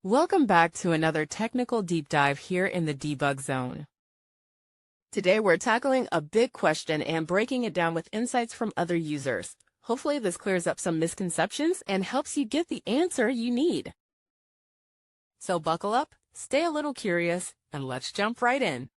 Welcome back to another technical deep dive here in the Debug Zone. Today we're tackling a big question and breaking it down with insights from other users. Hopefully this clears up some misconceptions and helps you get the answer you need. So buckle up, stay a little curious, and let's jump right in.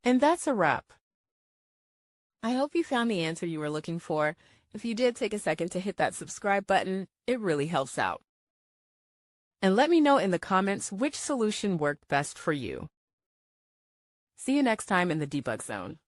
And that's a wrap. I hope you found the answer you were looking for. If you did, take a second to hit that subscribe button. It really helps out. And let me know in the comments which solution worked best for you. See you next time in the Debug Zone.